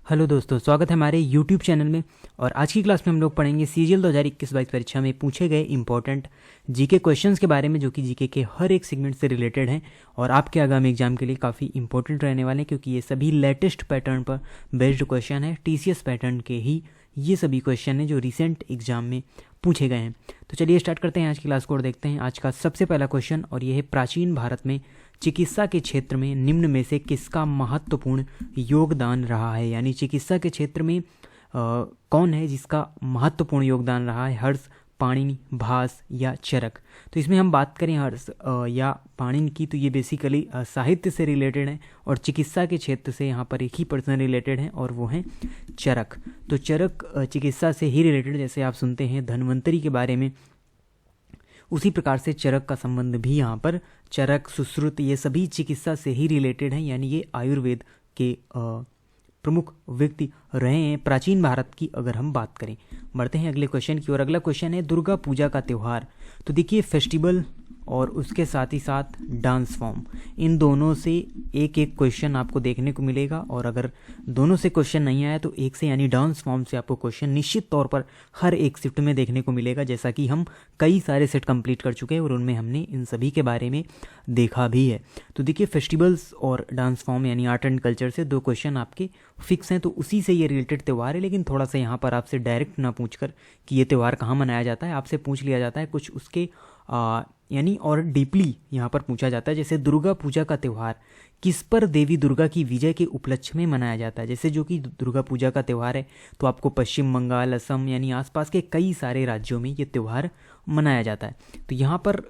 Hello दोस्तों, स्वागत है हमारे YouTube चैनल में। और आज की क्लास में हम लोग पढ़ेंगे CGL 2021-22 परीक्षा में पूछे गए इंपॉर्टेंट जीके क्वेश्चंस के बारे में, जो कि जीके के हर एक सेगमेंट से रिलेटेड हैं और आपके आगामी एग्जाम के लिए काफ़ी इंपॉर्टेंट रहने वाले हैं, क्योंकि ये सभी लेटेस्ट पैटर्न पर बेस्ड क्वेश्चन है। TCS पैटर्न के ही ये सभी क्वेश्चन हैं जो रिसेंट एग्जाम में पूछे गए हैं। तो चलिए स्टार्ट करते हैं आज की क्लास को और देखते हैं आज का सबसे पहला क्वेश्चन। और ये है, प्राचीन भारत में चिकित्सा के क्षेत्र में निम्न में से किसका महत्वपूर्ण योगदान रहा है। यानी चिकित्सा के क्षेत्र में कौन है जिसका महत्वपूर्ण योगदान रहा है, हर्ष, पाणिनि, भास या चरक। तो इसमें हम बात करें हर्ष या पाणिनि की, तो ये बेसिकली साहित्य से रिलेटेड है, और चिकित्सा के क्षेत्र से यहाँ पर एक ही पर्सन रिलेटेड है और वो हैं चरक। तो चरक चिकित्सा से ही रिलेटेड, जैसे आप सुनते हैं धन्वंतरी के बारे में, उसी प्रकार से चरक का संबंध भी यहाँ पर, चरक, सुश्रुत, ये सभी चिकित्सा से ही रिलेटेड हैं। यानी ये आयुर्वेद के प्रमुख व्यक्ति रहे हैं प्राचीन भारत की अगर हम बात करें। बढ़ते हैं अगले क्वेश्चन की ओर। अगला क्वेश्चन है दुर्गा पूजा का त्यौहार। तो देखिए, फेस्टिवल और उसके साथ ही साथ डांस फॉर्म, इन दोनों से एक एक क्वेश्चन आपको देखने को मिलेगा। और अगर दोनों से क्वेश्चन नहीं आया तो एक से, यानी डांस फॉर्म से आपको क्वेश्चन निश्चित तौर पर हर एक शिफ्ट में देखने को मिलेगा, जैसा कि हम कई सारे सेट कंप्लीट कर चुके हैं और उनमें हमने इन सभी के बारे में देखा भी है। तो देखिए, फेस्टिवल्स और डांस फॉर्म यानी आर्ट एंड कल्चर से दो क्वेश्चन आपके फिक्स हैं, तो उसी से ये रिलेटेड त्यौहार है। लेकिन थोड़ा सा यहाँ पर आपसे डायरेक्ट ना पूछकर कि ये त्यौहार कहाँ मनाया जाता है, आपसे पूछ लिया जाता है कुछ उसके यानी और डीपली यहाँ पर पूछा जाता है। जैसे दुर्गा पूजा का त्यौहार किस पर देवी दुर्गा की विजय के उपलक्ष्य में मनाया जाता है। जैसे जो कि दुर्गा पूजा का त्यौहार है तो आपको पश्चिम बंगाल, असम यानी आसपास के कई सारे राज्यों में ये त्यौहार मनाया जाता है। तो यहाँ पर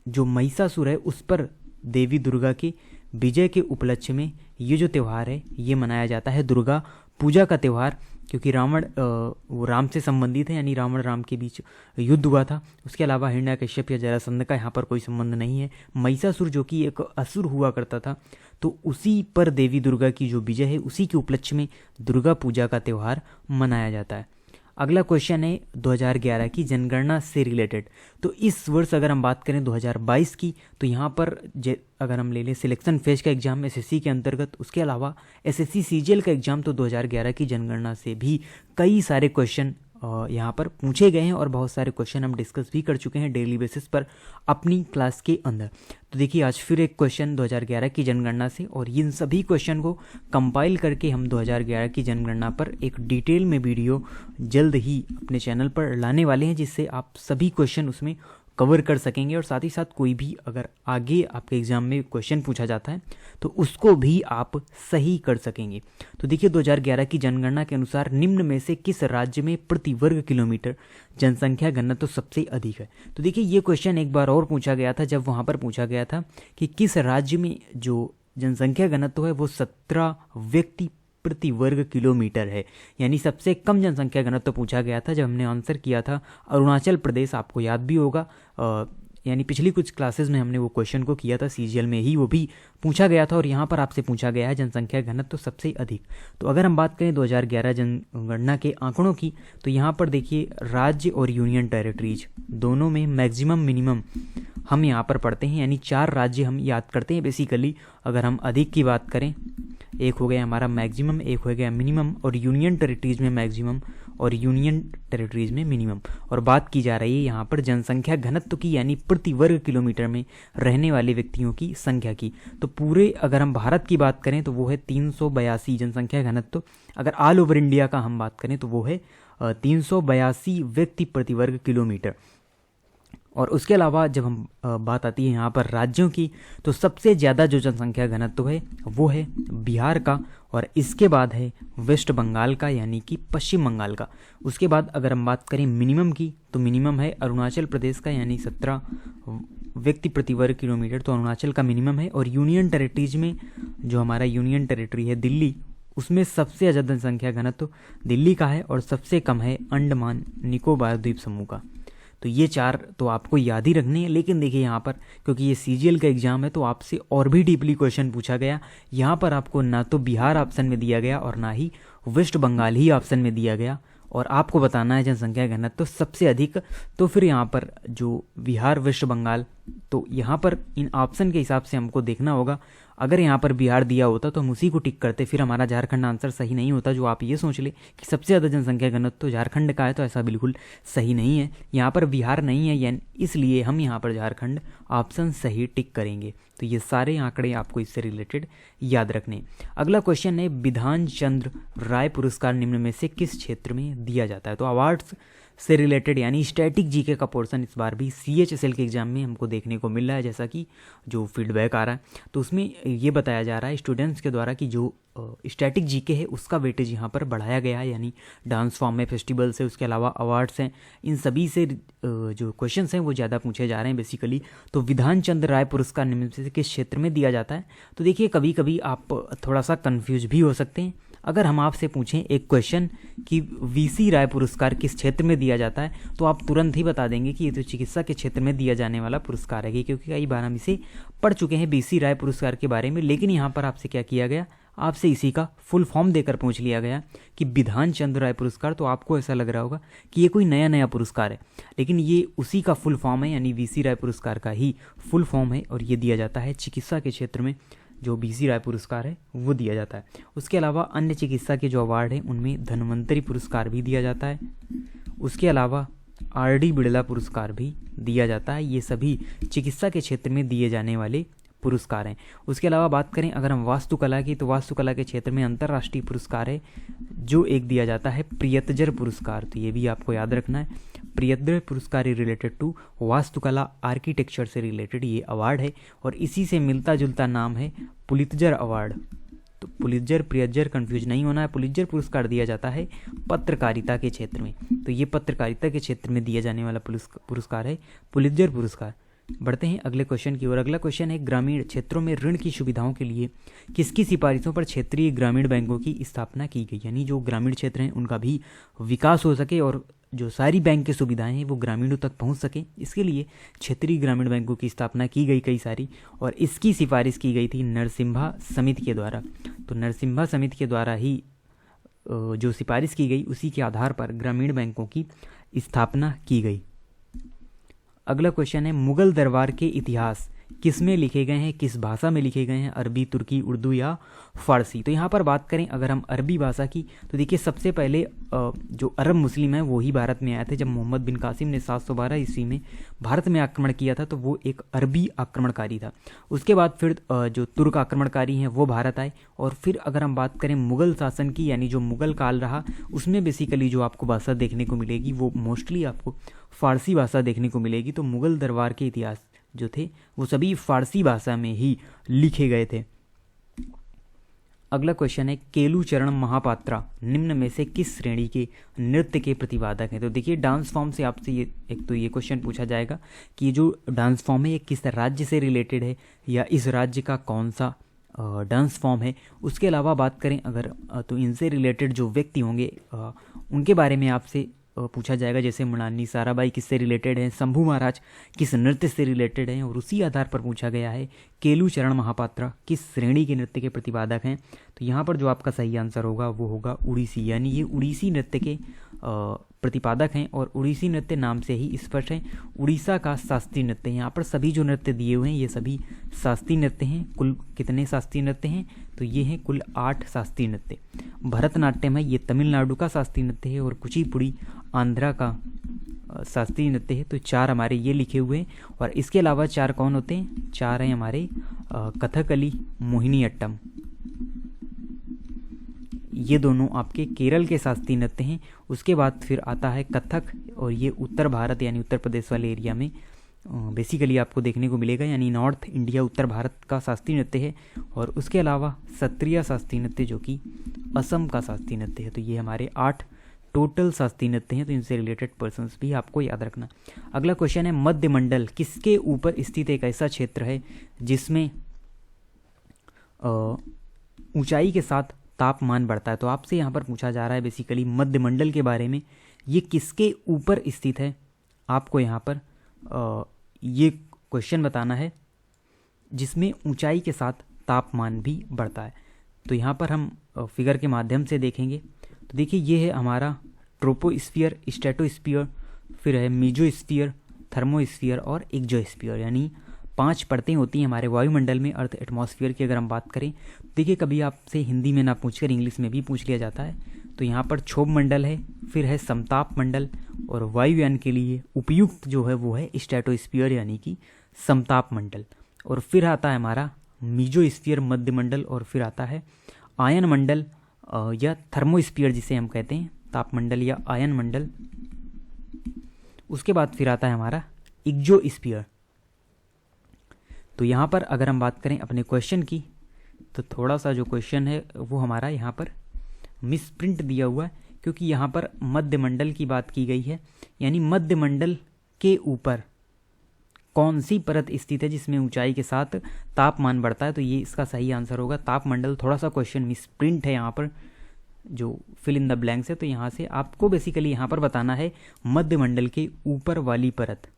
जो महिषासुर है उस पर देवी दुर्गा की विजय के उपलक्ष्य में ये जो त्यौहार है ये मनाया जाता है, दुर्गा पूजा का त्यौहार। क्योंकि रावण वो राम से संबंधित है, यानी रावण राम के बीच युद्ध हुआ था। उसके अलावा हिरण्यकश्यप या जरासंध का यहाँ पर कोई संबंध नहीं है। महिषासुर जो कि एक असुर हुआ करता था, तो उसी पर देवी दुर्गा की जो विजय है उसी के उपलक्ष्य में दुर्गा पूजा का त्यौहार मनाया जाता है। अगला क्वेश्चन है 2011 की जनगणना से रिलेटेड। तो इस वर्ष अगर हम बात करें 2022 की, तो यहाँ पर अगर हम ले लें सिलेक्शन फेज का एग्जाम SSC के अंतर्गत, उसके अलावा SSC CGL का एग्जाम, तो 2011 की जनगणना से भी कई सारे क्वेश्चन यहाँ पर पूछे गए हैं और बहुत सारे क्वेश्चन हम डिस्कस भी कर चुके हैं डेली बेसिस पर अपनी क्लास के अंदर। तो देखिए, आज फिर एक क्वेश्चन 2011 की जनगणना से, और इन सभी क्वेश्चन को कंपाइल करके हम 2011 की जनगणना पर एक डिटेल में वीडियो जल्द ही अपने चैनल पर लाने वाले हैं, जिससे आप सभी क्वेश्चन उसमें कवर कर सकेंगे। और साथ ही साथ कोई भी अगर आगे आपके एग्जाम में क्वेश्चन पूछा जाता है तो उसको भी आप सही कर सकेंगे। तो देखिए, 2011 की जनगणना के अनुसार निम्न में से किस राज्य में प्रति वर्ग किलोमीटर जनसंख्या घनत्व तो सबसे अधिक है। तो देखिए, ये क्वेश्चन एक बार और पूछा गया था, जब वहाँ पर पूछा गया था कि किस राज्य में जो जनसंख्या घनत्व है वो 17 व्यक्ति प्रति वर्ग किलोमीटर है। यानी सबसे कम जनसंख्या घनत्व पूछा गया था जब हमने आंसर किया था अरुणाचल प्रदेश। आपको याद भी होगा, यानी पिछली कुछ क्लासेस में हमने वो क्वेश्चन को किया था, CGL में ही वो भी पूछा गया था, और यहाँ पर आपसे पूछा गया है जनसंख्या घनत्व तो सबसे अधिक। तो अगर हम बात करें 2011 जनगणना के आंकड़ों की, तो यहाँ पर देखिए, राज्य और यूनियन टेरिटरीज दोनों में मैक्सिमम मिनिमम हम यहाँ पर पढ़ते हैं, यानी 4 राज्य हम याद करते हैं बेसिकली। अगर हम अधिक की बात करें, एक हो गया हमारा मैक्सिमम, एक हो गया मिनिमम, और यूनियन टेरिटरीज में मैक्सिमम और यूनियन टेरिटरीज में मिनिमम। और बात की जा रही है यहाँ पर जनसंख्या घनत्व की, यानी प्रति वर्ग किलोमीटर में रहने वाले व्यक्तियों की संख्या की। तो पूरे अगर हम भारत की बात करें तो वो है 382 जनसंख्या घनत्व। अगर ऑल ओवर इंडिया का हम बात करें तो वो है 382 व्यक्ति प्रति वर्ग किलोमीटर। और उसके अलावा जब हम बात आती है यहाँ पर राज्यों की, तो सबसे ज़्यादा जो जनसंख्या घनत्व है वो है बिहार का, और इसके बाद है वेस्ट बंगाल का, यानी कि पश्चिम बंगाल का। उसके बाद अगर हम बात करें मिनिमम की, तो मिनिमम है अरुणाचल प्रदेश का, यानी 17 व्यक्ति प्रति वर्ग किलोमीटर, तो अरुणाचल का मिनिमम है। और यूनियन टेरिटरीज में जो हमारा यूनियन टेरिटरी है दिल्ली, उसमें सबसे ज़्यादा जनसंख्या घनत्व दिल्ली का है, और सबसे कम है अंडमान निकोबार द्वीप समूह का। तो ये 4 तो आपको याद ही रखने हैं। लेकिन देखिए, यहाँ पर क्योंकि ये CGL का एग्जाम है तो आपसे और भी डीपली क्वेश्चन पूछा गया। यहाँ पर आपको ना तो बिहार ऑप्शन में दिया गया और ना ही वेस्ट बंगाल ही ऑप्शन में दिया गया, और आपको बताना है जनसंख्या घनत्व तो सबसे अधिक। तो फिर यहाँ पर जो बिहार, वेस्ट बंगाल, तो यहाँ पर इन ऑप्शन के हिसाब से हमको देखना होगा अगर यहाँ पर बिहार दिया होता तो हम उसी को टिक करते, फिर हमारा झारखंड आंसर सही नहीं होता। जो आप ये सोच ले कि सबसे ज़्यादा जनसंख्या घनत्व तो झारखंड का है, तो ऐसा बिल्कुल सही नहीं है। यहाँ पर बिहार नहीं है, यानी इसलिए हम यहाँ पर झारखंड ऑप्शन सही टिक करेंगे। तो ये सारे आंकड़े आपको इससे रिलेटेड याद रखने। अगला क्वेश्चन है, बिधान चंद्र राय पुरस्कार निम्न में से किस क्षेत्र में दिया जाता है? तो अवार्ड्स से रिलेटेड यानी स्टैटिक जीके का पोर्शन इस बार भी CHSL के एग्जाम में हमको देखने को मिल रहा है। जैसा कि जो फीडबैक आ रहा है तो उसमें ये बताया जा रहा है स्टूडेंट्स के द्वारा कि जो स्टैटिक जीके है उसका वेटेज यहाँ पर बढ़ाया गया है, यानी डांस फॉर्म में, फेस्टिवल्स है, उसके अलावा अवार्ड्स हैं, इन सभी से जो क्वेश्चंस हैं वो ज़्यादा पूछे जा रहे हैं बेसिकली। तो विधान चंद्र राय पुरस्कार निम्न से किस क्षेत्र में दिया जाता है? तो देखिए कभी कभी आप थोड़ा सा कन्फ्यूज भी हो सकते हैं। अगर हम आपसे पूछें एक क्वेश्चन कि VC राय पुरस्कार किस क्षेत्र में दिया जाता है, तो आप तुरंत ही बता देंगे कि ये तो चिकित्सा के क्षेत्र में दिया जाने वाला पुरस्कार है, क्योंकि कई बार हम इसे पढ़ चुके हैं BC राय पुरस्कार के बारे में। लेकिन यहाँ पर आपसे क्या किया गया, आपसे इसी का फुल फॉर्म देकर पूछ लिया गया कि विधान चंद्र राय पुरस्कार। तो आपको ऐसा लग रहा होगा कि ये कोई नया पुरस्कार है, लेकिन ये उसी का फुल फॉर्म है, यानी VC राय पुरस्कार का ही फुल फॉर्म है, और ये दिया जाता है चिकित्सा के क्षेत्र में। जो BC राय पुरस्कार है वो दिया जाता है। उसके अलावा अन्य चिकित्सा के जो अवार्ड हैं उनमें धन्वंतरी पुरस्कार भी दिया जाता है। उसके अलावा RD बिड़ला पुरस्कार भी दिया जाता है। ये सभी चिकित्सा के क्षेत्र में दिए जाने वाले पुरस्कार हैं। उसके अलावा बात करें अगर हम वास्तुकला की, तो वास्तुकला के क्षेत्र में अंतर्राष्ट्रीय पुरस्कार है जो एक दिया जाता है प्रियतजर पुरस्कार। तो ये भी आपको याद रखना है, प्रियतजर पुरस्कार रिलेटेड टू वास्तुकला आर्किटेक्चर से रिलेटेड ये अवार्ड है, और इसी से मिलता जुलता नाम है पुलित्जर अवार्ड। तो पुलित्जर प्रियतजर कंफ्यूज नहीं होना है। पुलित्जर पुरस्कार दिया जाता है पत्रकारिता के क्षेत्र में, तो ये पत्रकारिता के क्षेत्र में दिया जाने वाला पुरस्कार है पुलित्जर पुरस्कार। बढ़ते हैं अगले क्वेश्चन की ओर। अगला क्वेश्चन है, ग्रामीण क्षेत्रों में ऋण की सुविधाओं के लिए किसकी सिफारिशों पर क्षेत्रीय ग्रामीण बैंकों की स्थापना की गई? यानी जो ग्रामीण क्षेत्र हैं उनका भी विकास हो सके और जो सारी बैंक की सुविधाएं हैं वो ग्रामीणों तक पहुंच सके, इसके लिए क्षेत्रीय ग्रामीण बैंकों की स्थापना की गई कई सारी, और इसकी सिफारिश की गई थी नरसिम्हा समिति के द्वारा। तो नरसिम्हा समिति के द्वारा ही जो सिफारिश की गई उसी के आधार पर ग्रामीण बैंकों की स्थापना की गई। अगला क्वेश्चन है, मुगल दरबार के इतिहास किस में लिखे गए हैं, किस भाषा में लिखे गए हैं? अरबी, तुर्की, उर्दू या फारसी? तो यहाँ पर बात करें अगर हम अरबी भाषा की, तो देखिए सबसे पहले जो अरब मुस्लिम है वो ही भारत में आए थे। जब मोहम्मद बिन कासिम ने 712 ईस्वी में भारत में आक्रमण किया था तो वो एक अरबी आक्रमणकारी था। उसके बाद फिर जो तुर्क आक्रमणकारी हैं वो भारत आए, और फिर अगर हम बात करें मुगल शासन की, यानी जो मुगल काल रहा, उसमें बेसिकली जो आपको भाषा देखने को मिलेगी वो मोस्टली आपको फारसी भाषा देखने को मिलेगी। तो मुगल दरबार के इतिहास जो थे वो सभी फारसी भाषा में ही लिखे गए थे। अगला क्वेश्चन है, केलूचरण महापात्रा निम्न में से किस श्रेणी के नृत्य के प्रतिपादक हैं? तो देखिए डांस फॉर्म से आपसे ये एक तो ये क्वेश्चन पूछा जाएगा कि जो डांस फॉर्म है ये किस राज्य से रिलेटेड है, या इस राज्य का कौन सा डांस फॉर्म है। उसके अलावा बात करें अगर तो इनसे रिलेटेड जो व्यक्ति होंगे उनके बारे में आपसे पूछा जाएगा, जैसे मृणालिनी साराभाई किससे रिलेटेड हैं, शंभू महाराज किस नृत्य से रिलेटेड हैं, और उसी आधार पर पूछा गया है केलूचरण महापात्रा किस श्रेणी के नृत्य के प्रतिपादक हैं। तो यहाँ पर जो आपका सही आंसर होगा वो होगा उड़ीसी, यानी ये उड़ीसी नृत्य के प्रतिपादक हैं, और उड़ीसी नृत्य नाम से ही स्पष्ट है उड़ीसा का शास्त्रीय नृत्य। यहाँ पर सभी जो नृत्य दिए हुए हैं ये सभी शास्त्रीय नृत्य हैं। कुल कितने शास्त्रीय नृत्य हैं? तो ये हैं कुल 8 शास्त्रीय नृत्य। भरतनाट्यम है ये तमिलनाडु का शास्त्रीय नृत्य है, और कुचिपुड़ी आंध्रा का शास्त्रीय नृत्य है। तो 4 हमारे ये लिखे हुए हैं, और इसके अलावा 4 कौन होते हैं? 4 हैं हमारे कथकली, मोहिनीअट्टम, ये दोनों आपके केरल के शास्त्रीय नृत्य हैं। उसके बाद फिर आता है कथक, और ये उत्तर भारत यानी उत्तर प्रदेश वाले एरिया में बेसिकली आपको देखने को मिलेगा, यानी नॉर्थ इंडिया उत्तर भारत का शास्त्रीय नृत्य है। और उसके अलावा सत्रिया शास्त्रीय नृत्य जो कि असम का शास्त्रीय नृत्य है। तो ये हमारे 8 टोटल शास्त्रीय नृत्य हैं, तो इनसे रिलेटेड पर्सन्स भी आपको याद रखना। अगला क्वेश्चन है, मध्य मंडल किसके ऊपर स्थित एक ऐसा क्षेत्र है जिसमें ऊंचाई के साथ तापमान बढ़ता है? तो आपसे यहाँ पर पूछा जा रहा है बेसिकली मध्य मंडल के बारे में, ये किसके ऊपर स्थित है? आपको यहाँ पर ये क्वेश्चन बताना है जिसमें ऊंचाई के साथ तापमान भी बढ़ता है। तो यहाँ पर हम फिगर के माध्यम से देखेंगे। तो देखिए ये है हमारा ट्रोपोस्फियर, स्ट्रेटोस्फियर, फिर है मीजोस्फियर, थर्मोस्फियर और एक्सोस्फियर, यानी 5 परतें होती हैं हमारे वायुमंडल में, अर्थ एटमॉस्फेयर की अगर हम बात करें। देखिए कभी आपसे हिंदी में ना पूछकर इंग्लिश में भी पूछ लिया जाता है। तो यहाँ पर क्षोभ मंडल है, फिर है समताप मंडल, और वायुयान के लिए उपयुक्त जो है वो है स्ट्रेटोस्फीयर यानी कि समताप मंडल। और फिर आता है हमारा मीजोस्फीयर मध्य मंडल, और फिर आता है आयन मंडल या थर्मोस्फीयर जिसे हम कहते हैं, तापमंडल या आयन मंडल। उसके बाद फिर आता है हमारा इग्जोस्फीयर। तो यहाँ पर अगर हम बात करें अपने क्वेश्चन की, तो थोड़ा सा जो क्वेश्चन है वो हमारा यहाँ पर मिसप्रिंट दिया हुआ है, क्योंकि यहाँ पर मध्य मंडल की बात की गई है, यानी मध्य मंडल के ऊपर कौन सी परत स्थित है जिसमें ऊंचाई के साथ तापमान बढ़ता है। तो ये इसका सही आंसर होगा तापमंडल। थोड़ा सा क्वेश्चन मिसप्रिंट है यहाँ पर, जो फिल इन द ब्लैंक्स है। तो यहाँ से आपको बेसिकली यहाँ पर बताना है मध्य मंडल के ऊपर वाली परत।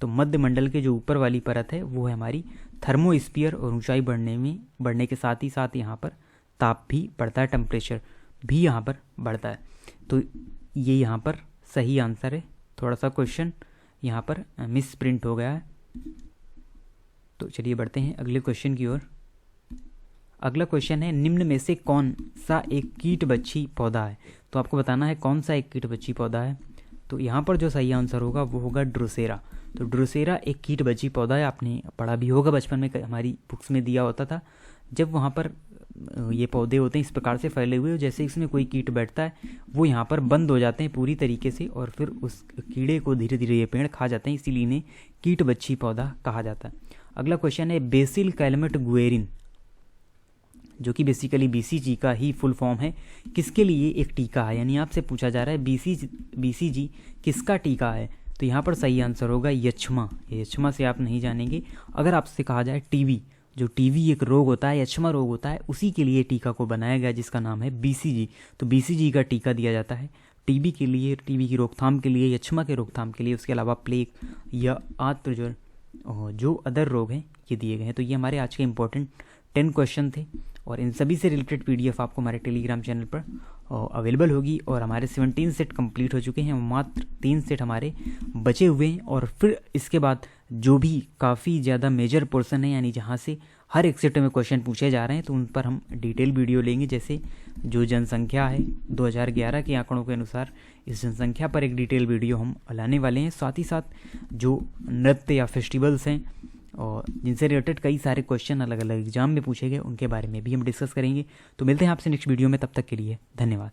तो मध्य मंडल के जो ऊपर वाली परत है वो है हमारी थर्मोस्फीयर, और ऊंचाई बढ़ने के साथ ही साथ यहाँ पर ताप भी बढ़ता है, टेम्परेचर भी यहाँ पर बढ़ता है। तो ये यहाँ पर सही आंसर है। थोड़ा सा क्वेश्चन यहाँ पर मिस प्रिंट हो गया है। तो चलिए बढ़ते हैं अगले क्वेश्चन की ओर। अगला क्वेश्चन है निम्न में से कौन सा एक कीटबच्ची पौधा है। तो आपको बताना है कौन सा एक कीटबच्ची पौधा है। तो यहाँ पर जो सही आंसर होगा वो होगा ड्रोसेरा। तो ड्रोसेरा एक कीटबच्ची पौधा है। आपने पढ़ा भी होगा बचपन में, हमारी बुक्स में दिया होता था। जब वहाँ पर ये पौधे होते हैं इस प्रकार से फैले हुए, जैसे इसमें कोई कीट बैठता है वो यहाँ पर बंद हो जाते हैं पूरी तरीके से, और फिर उस कीड़े को धीरे धीरे ये पेड़ खा जाते हैं, इसीलिए इन्हें कीटबच्ची पौधा कहा जाता है। अगला क्वेश्चन है बेसिल कैलमेट गुएरिन, जो कि बेसिकली बीसीजी का ही फुल फॉर्म है, किसके लिए एक टीका है। यानी आपसे पूछा जा रहा है बीसीजी किसका टीका है। तो यहाँ पर सही आंसर होगा यक्ष्मा। यक्ष्मा से आप नहीं जानेंगे। अगर आपसे कहा जाए टीबी, जो टीबी एक रोग होता है, यक्ष्मा रोग होता है, उसी के लिए टीका को बनाया गया जिसका नाम है बीसीजी। तो बीसीजी का टीका दिया जाता है टीबी के लिए, टीबी की रोकथाम के लिए, यक्ष्मा के रोकथाम के लिए। उसके अलावा प्लेग या आंत्रज्वर जो अदर रोग हैं ये दिए गए हैं। तो ये हमारे आज के इंपॉर्टेंट 10 क्वेश्चन थे, और इन सभी से रिलेटेड पीडीएफ आपको हमारे टेलीग्राम चैनल पर अवेलेबल होगी। और हमारे 17 सेट कंप्लीट हो चुके हैं, मात्र 3 सेट हमारे बचे हुए हैं। और फिर इसके बाद जो भी काफ़ी ज़्यादा मेजर पोर्शन है, यानी जहाँ से हर एक सेट में क्वेश्चन पूछे जा रहे हैं, तो उन पर हम डिटेल वीडियो लेंगे। जैसे जो जनसंख्या है 2011 के आंकड़ों के अनुसार, इस जनसंख्या पर एक डिटेल वीडियो हम लाने वाले हैं। साथ ही साथ जो नृत्य या फेस्टिवल्स हैं और जिनसे रिलेटेड कई सारे क्वेश्चन अलग अलग एग्जाम में पूछे गए, उनके बारे में भी हम डिस्कस करेंगे। तो मिलते हैं आपसे नेक्स्ट वीडियो में, तब तक के लिए धन्यवाद।